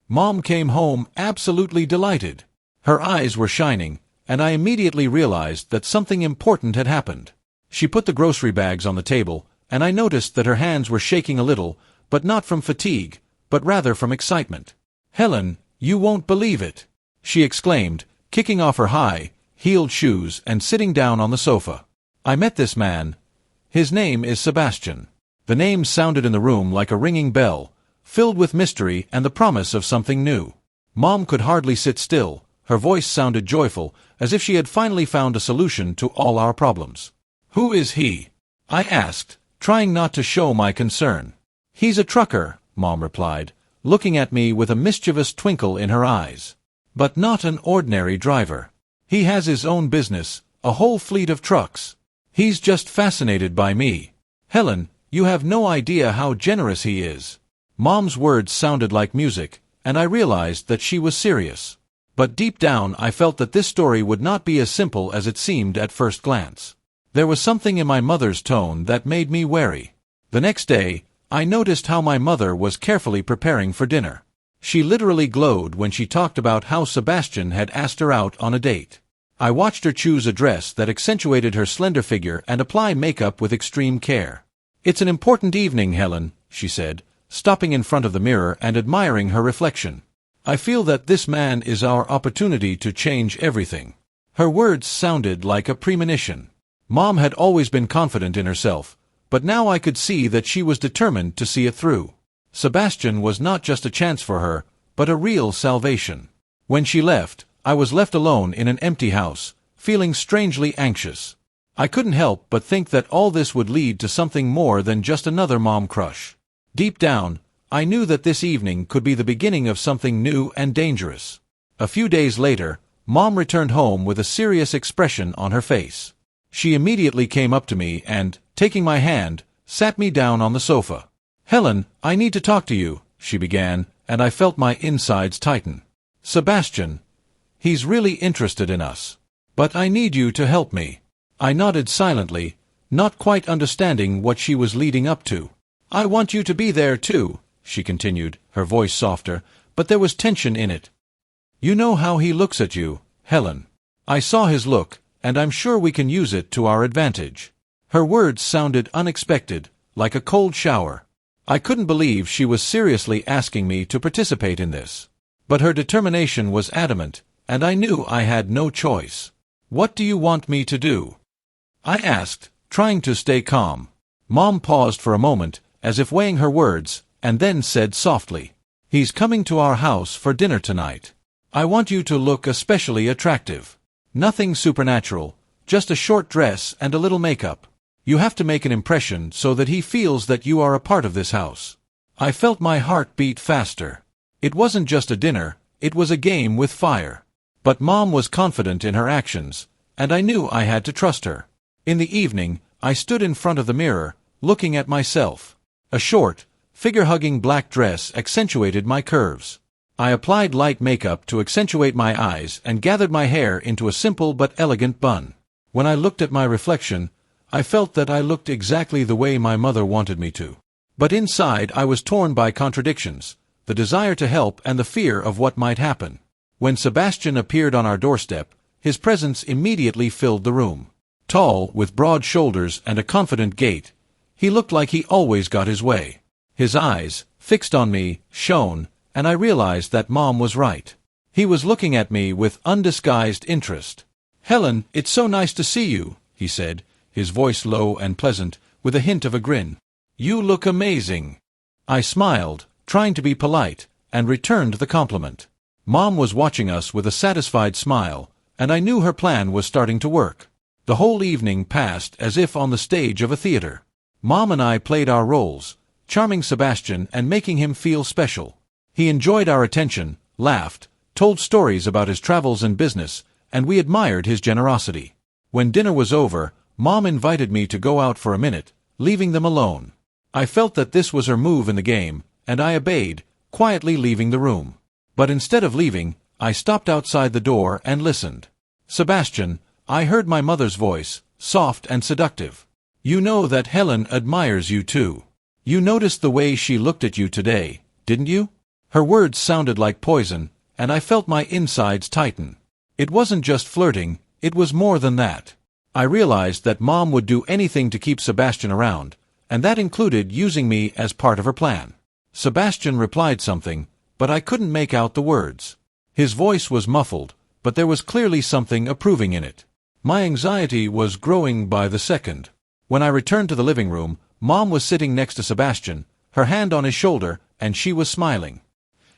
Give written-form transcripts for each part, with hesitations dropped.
Mom came home absolutely delighted. Her eyes were shining, and I immediately realized that something important had happened. She put the grocery bags on the table, and I noticed that her hands were shaking a little, but not from fatigue, but rather from excitement. "Helen, you won't believe it!" she exclaimed, kicking off her high-heeled shoes and sitting down on the sofa. "I met this man. His name is Sebastian." The name sounded in the room like a ringing bell, filled with mystery and the promise of something new. Mom could hardly sit still. Her voice sounded joyful, as if she had finally found a solution to all our problems. "Who is he?" I asked, trying not to show my concern. "He's a trucker," Mom replied, looking at me with a mischievous twinkle in her eyes. "But not an ordinary driver. He has his own business, a whole fleet of trucks. He's just fascinated by me. Helen, you have no idea how generous he is." Mom's words sounded like music, and I realized that she was serious. But deep down I felt that this story would not be as simple as it seemed at first glance. There was something in my mother's tone that made me wary. The next day, I noticed how my mother was carefully preparing for dinner. She literally glowed when she talked about how Sebastian had asked her out on a date. I watched her choose a dress that accentuated her slender figure and apply makeup with extreme care. "It's an important evening, Helen," she said, stopping in front of the mirror and admiring her reflection. "I feel that this man is our opportunity to change everything." Her words sounded like a premonition. Mom had always been confident in herself, but now I could see that she was determined to see it through. Sebastian was not just a chance for her, but a real salvation. When she left, I was left alone in an empty house, feeling strangely anxious. I couldn't help but think that all this would lead to something more than just another mom crush. Deep down, I knew that this evening could be the beginning of something new and dangerous. A few days later, Mom returned home with a serious expression on her face. She immediately came up to me and, taking my hand, sat me down on the sofa. "Helen, I need to talk to you," she began, and I felt my insides tighten. "Sebastian, he's really interested in us. But I need you to help me." I nodded silently, not quite understanding what she was leading up to. "I want you to be there too," she continued, her voice softer, but there was tension in it. "You know how he looks at you, Helen. I saw his look, and I'm sure we can use it to our advantage." Her words sounded unexpected, like a cold shower. I couldn't believe she was seriously asking me to participate in this. But her determination was adamant, and I knew I had no choice. "What do you want me to do?" I asked, trying to stay calm. Mom paused for a moment, as if weighing her words, and then said softly, "He's coming to our house for dinner tonight. I want you to look especially attractive. Nothing supernatural, just a short dress and a little makeup. You have to make an impression so that he feels that you are a part of this house." I felt my heart beat faster. It wasn't just a dinner, it was a game with fire. But Mom was confident in her actions, and I knew I had to trust her. In the evening, I stood in front of the mirror, looking at myself. A short, figure-hugging black dress accentuated my curves. I applied light makeup to accentuate my eyes and gathered my hair into a simple but elegant bun. When I looked at my reflection, I felt that I looked exactly the way my mother wanted me to. But inside I was torn by contradictions, the desire to help and the fear of what might happen. When Sebastian appeared on our doorstep, his presence immediately filled the room. Tall, with broad shoulders and a confident gait, he looked like he always got his way. His eyes, fixed on me, shone, and I realized that Mom was right. He was looking at me with undisguised interest. "Helen, it's so nice to see you," he said, his voice low and pleasant, with a hint of a grin. "You look amazing." I smiled, trying to be polite, and returned the compliment. Mom was watching us with a satisfied smile, and I knew her plan was starting to work. The whole evening passed as if on the stage of a theater. Mom and I played our roles, charming Sebastian and making him feel special. He enjoyed our attention, laughed, told stories about his travels and business, and we admired his generosity. When dinner was over, Mom invited me to go out for a minute, leaving them alone. I felt that this was her move in the game, and I obeyed, quietly leaving the room. But instead of leaving, I stopped outside the door and listened. "Sebastian," I heard my mother's voice, soft and seductive. "You know that Helen admires you too. You noticed the way she looked at you today, didn't you?" Her words sounded like poison, and I felt my insides tighten. It wasn't just flirting, it was more than that. I realized that Mom would do anything to keep Sebastian around, and that included using me as part of her plan. Sebastian replied something, but I couldn't make out the words. His voice was muffled, but there was clearly something approving in it. My anxiety was growing by the second. When I returned to the living room, Mom was sitting next to Sebastian, her hand on his shoulder, and she was smiling.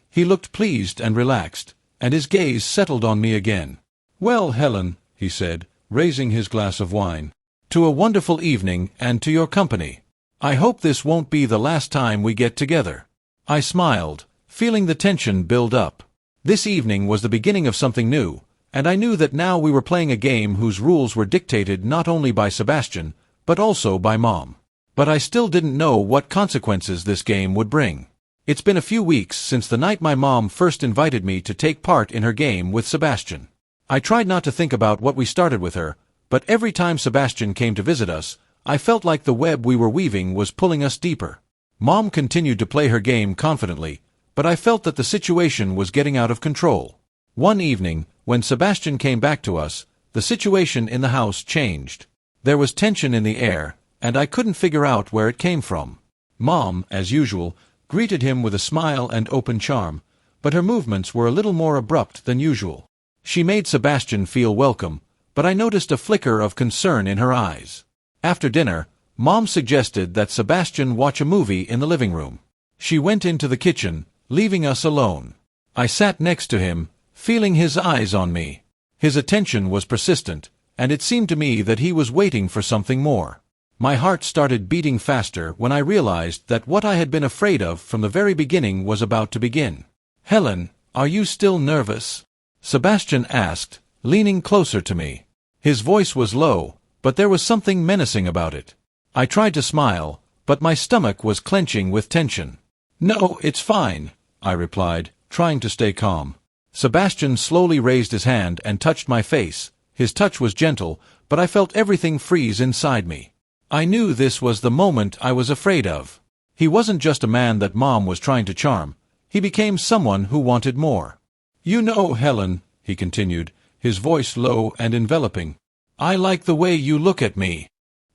He looked pleased and relaxed, and his gaze settled on me again. "Well, Helen," he said, raising his glass of wine, "to a wonderful evening and to your company. I hope this won't be the last time we get together." I smiled, feeling the tension build up. This evening was the beginning of something new, and I knew that now we were playing a game whose rules were dictated not only by Sebastian, but also by Mom. But I still didn't know what consequences this game would bring. It's been a few weeks since the night my mom first invited me to take part in her game with Sebastian. I tried not to think about what we started with her, but every time Sebastian came to visit us, I felt like the web we were weaving was pulling us deeper. Mom continued to play her game confidently, but I felt that the situation was getting out of control. One evening, when Sebastian came back to us, the situation in the house changed. There was tension in the air, and I couldn't figure out where it came from. Mom, as usual, greeted him with a smile and open charm, but her movements were a little more abrupt than usual. She made Sebastian feel welcome, but I noticed a flicker of concern in her eyes. After dinner, Mom suggested that Sebastian watch a movie in the living room. She went into the kitchen, leaving us alone. I sat next to him, feeling his eyes on me. His attention was persistent, and it seemed to me that he was waiting for something more. My heart started beating faster when I realized that what I had been afraid of from the very beginning was about to begin. "Helen, are you still nervous?" Sebastian asked, leaning closer to me. His voice was low, but there was something menacing about it. I tried to smile, but my stomach was clenching with tension. "No, it's fine," I replied, trying to stay calm. Sebastian slowly raised his hand and touched my face. His touch was gentle, but I felt everything freeze inside me. I knew this was the moment I was afraid of. He wasn't just a man that Mom was trying to charm. He became someone who wanted more. "You know, Helen," he continued, his voice low and enveloping, "I like the way you look at me.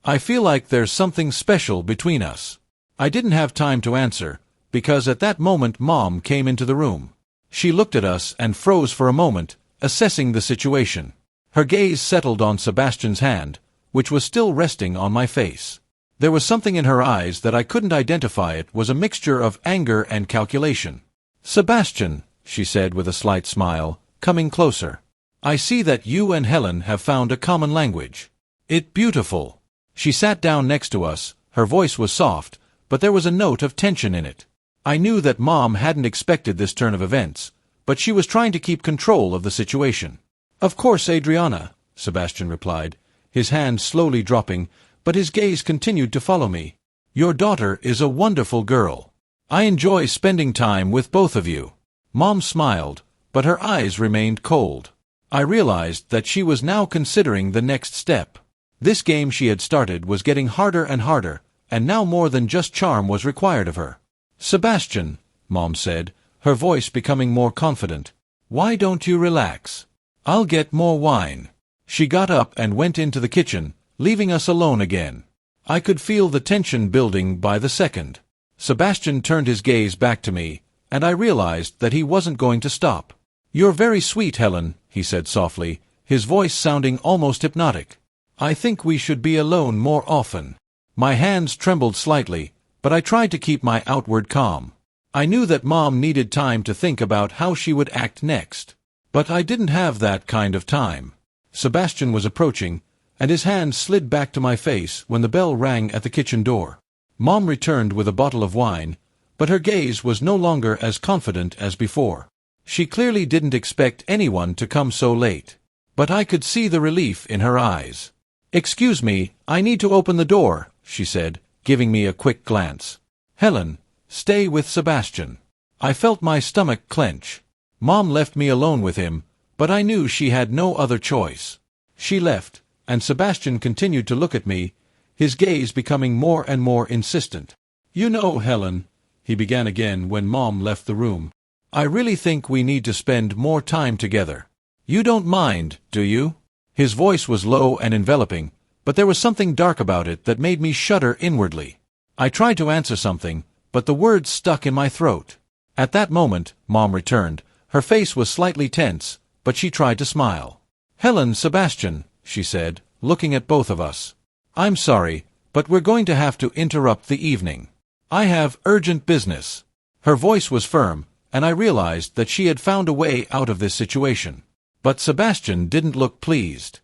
I feel like there's something special between us." I didn't have time to answer, because at that moment Mom came into the room. She looked at us and froze for a moment, assessing the situation. Her gaze settled on Sebastian's hand, which was still resting on my face. There was something in her eyes that I couldn't identify. It was a mixture of anger and calculation. "Sebastian," she said with a slight smile, coming closer, "I see that you and Helen have found a common language. It's beautiful." She sat down next to us. Her voice was soft, but there was a note of tension in it. I knew that Mom hadn't expected this turn of events, but she was trying to keep control of the situation. "Of course, Adriana," Sebastian replied, his hand slowly dropping, but his gaze continued to follow me. "Your daughter is a wonderful girl. I enjoy spending time with both of you." Mom smiled, but her eyes remained cold. I realized that she was now considering the next step. This game she had started was getting harder and harder, and now more than just charm was required of her. "Sebastian," Mom said, her voice becoming more confident, "why don't you relax? I'll get more wine." She got up and went into the kitchen, leaving us alone again. I could feel the tension building by the second. Sebastian turned his gaze back to me, and I realized that he wasn't going to stop. "You're very sweet, Helen," he said softly, his voice sounding almost hypnotic. "I think we should be alone more often." My hands trembled slightly, but I tried to keep my outward calm. I knew that Mom needed time to think about how she would act next. But I didn't have that kind of time. Sebastian was approaching, and his hand slid back to my face when the bell rang at the kitchen door. Mom returned with a bottle of wine, but her gaze was no longer as confident as before. She clearly didn't expect anyone to come so late. But I could see the relief in her eyes. "Excuse me, I need to open the door," she said, giving me a quick glance. "Helen, stay with Sebastian." I felt my stomach clench. Mom left me alone with him, but I knew she had no other choice. She left, and Sebastian continued to look at me, his gaze becoming more and more insistent. "You know, Helen," he began again when Mom left the room, I really think we need to spend more time together. You don't mind, do you? His voice was low and enveloping, but there was something dark about it that made me shudder inwardly. I tried to answer something, but the words stuck in my throat. At that moment, Mom returned. Her face was slightly tense, but she tried to smile. "Helen, Sebastian," she said, looking at both of us. "I'm sorry, but we're going to have to interrupt the evening. I have urgent business." Her voice was firm, and I realized that she had found a way out of this situation. But Sebastian didn't look pleased.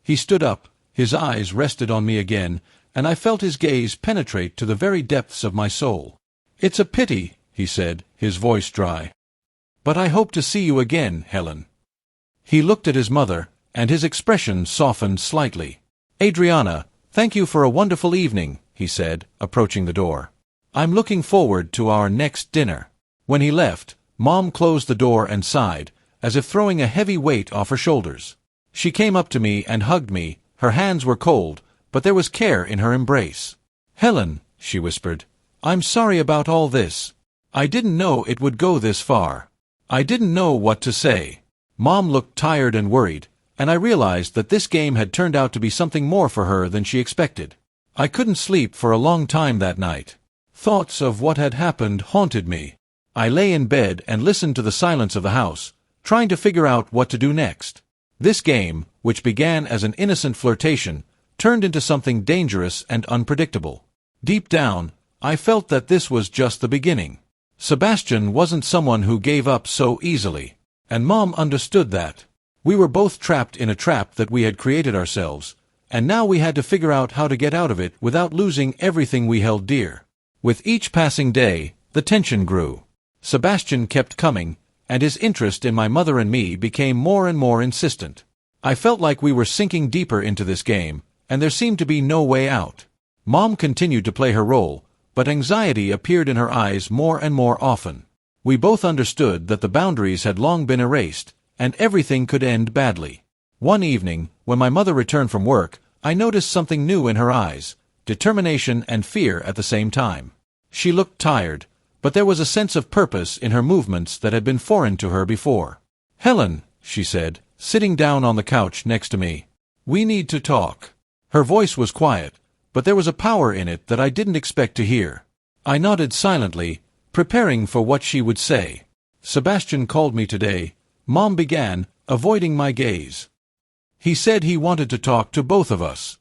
He stood up, his eyes rested on me again, and I felt his gaze penetrate to the very depths of my soul. "It's a pity," he said, his voice dry. "But I hope to see you again, Helen." He looked at his mother, and his expression softened slightly. "Adriana, thank you for a wonderful evening," he said, approaching the door. "I'm looking forward to our next dinner." When he left, Mom closed the door and sighed, as if throwing a heavy weight off her shoulders. She came up to me and hugged me. Her hands were cold, but there was care in her embrace. "Helen," she whispered, "I'm sorry about all this. I didn't know it would go this far. I didn't know what to say." Mom looked tired and worried, and I realized that this game had turned out to be something more for her than she expected. I couldn't sleep for a long time that night. Thoughts of what had happened haunted me. I lay in bed and listened to the silence of the house, trying to figure out what to do next. This game, which began as an innocent flirtation, turned into something dangerous and unpredictable. Deep down, I felt that this was just the beginning. Sebastian wasn't someone who gave up so easily, and Mom understood that. We were both trapped in a trap that we had created ourselves, and now we had to figure out how to get out of it without losing everything we held dear. With each passing day, the tension grew. Sebastian kept coming, and his interest in my mother and me became more and more insistent. I felt like we were sinking deeper into this game, and there seemed to be no way out. Mom continued to play her role, but anxiety appeared in her eyes more and more often. We both understood that the boundaries had long been erased, and everything could end badly. One evening, when my mother returned from work, I noticed something new in her eyes, determination and fear at the same time. She looked tired, but there was a sense of purpose in her movements that had been foreign to her before. "Helen," she said, sitting down on the couch next to me, "we need to talk." Her voice was quiet, but there was a power in it that I didn't expect to hear. I nodded silently, preparing for what she would say. "Sebastian called me today," Mom began, avoiding my gaze. "He said he wanted to talk to both of us.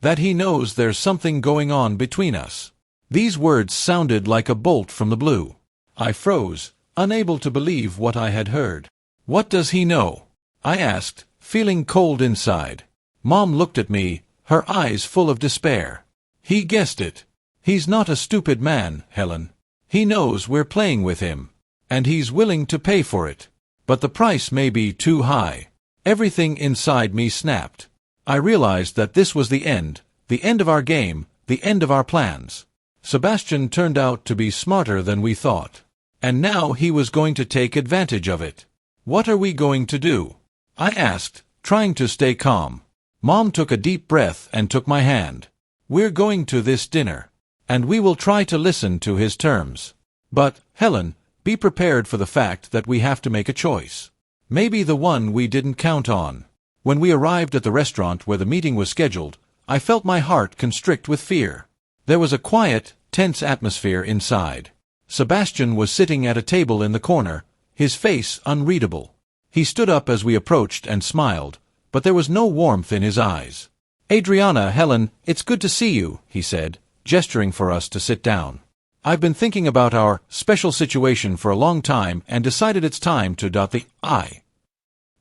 That he knows there's something going on between us." These words sounded like a bolt from the blue. I froze, unable to believe what I had heard. "What does he know?" I asked, feeling cold inside. Mom looked at me, her eyes full of despair. "He guessed it. He's not a stupid man, Helen. He knows we're playing with him, and he's willing to pay for it. But the price may be too high." Everything inside me snapped. I realized that this was the end of our game, the end of our plans. Sebastian turned out to be smarter than we thought. And now he was going to take advantage of it. "What are we going to do?" I asked, trying to stay calm. Mom took a deep breath and took my hand. "We're going to this dinner, and we will try to listen to his terms. But, Helen, be prepared for the fact that we have to make a choice. Maybe the one we didn't count on." When we arrived at the restaurant where the meeting was scheduled, I felt my heart constrict with fear. There was a quiet, tense atmosphere inside. Sebastian was sitting at a table in the corner, his face unreadable. He stood up as we approached and smiled, but there was no warmth in his eyes. "Adriana, Helen, it's good to see you," he said, gesturing for us to sit down. "I've been thinking about our special situation for a long time and decided it's time to dot the I."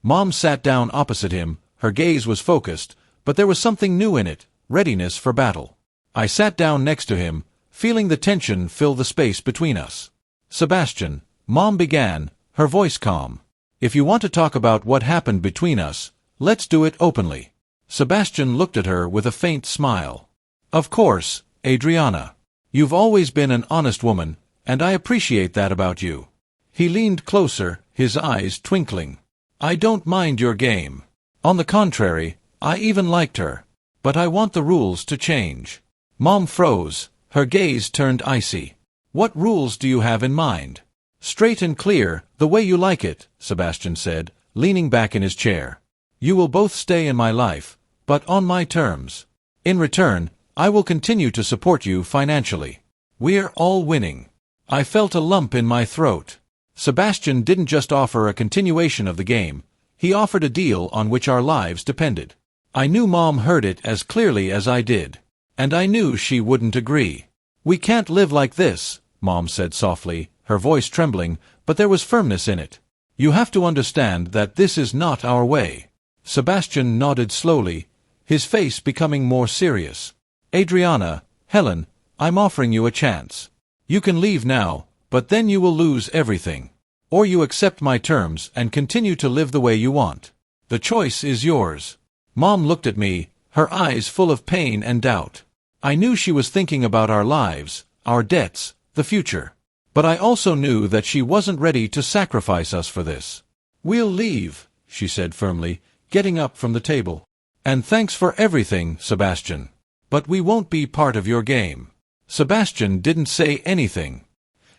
Mom sat down opposite him, her gaze was focused, but there was something new in it, readiness for battle. I sat down next to him, feeling the tension fill the space between us. "Sebastian," Mom began, her voice calm, "if you want to talk about what happened between us, let's do it openly." Sebastian looked at her with a faint smile. "Of course, Adriana. You've always been an honest woman, and I appreciate that about you." He leaned closer, his eyes twinkling. "I don't mind your game. On the contrary, I even liked her. But I want the rules to change." Mom froze, her gaze turned icy. "What rules do you have in mind?" Straight and clear, the way you like it, Sebastian said, leaning back in his chair. You will both stay in my life, but on my terms. In return, I will continue to support you financially. We're all winning. I felt a lump in my throat. Sebastian didn't just offer a continuation of the game, he offered a deal on which our lives depended. I knew Mom heard it as clearly as I did. And I knew she wouldn't agree. We can't live like this, Mom said softly, her voice trembling, but there was firmness in it. You have to understand that this is not our way. Sebastian nodded slowly, his face becoming more serious. Adriana, Helen, I'm offering you a chance. You can leave now, but then you will lose everything. Or you accept my terms and continue to live the way you want. The choice is yours. Mom looked at me, her eyes full of pain and doubt. I knew she was thinking about our lives, our debts, the future. But I also knew that she wasn't ready to sacrifice us for this. We'll leave, she said firmly, getting up from the table. And thanks for everything, Sebastian. But we won't be part of your game. Sebastian didn't say anything.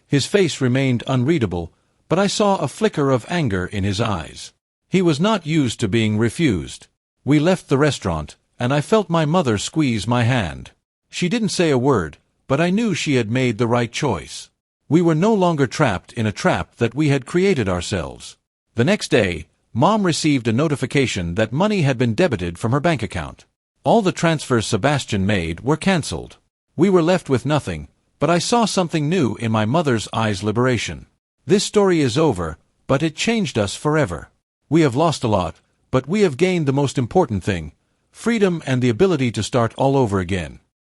His face remained unreadable, but I saw a flicker of anger in his eyes. He was not used to being refused. We left the restaurant, and I felt my mother squeeze my hand. She didn't say a word, but I knew she had made the right choice. We were no longer trapped in a trap that we had created ourselves. The next day, Mom received a notification that money had been debited from her bank account. All the transfers Sebastian made were cancelled. We were left with nothing, but I saw something new in my mother's eyes: liberation. This story is over, but it changed us forever. We have lost a lot, but we have gained the most important thing: freedom and the ability to start all over again.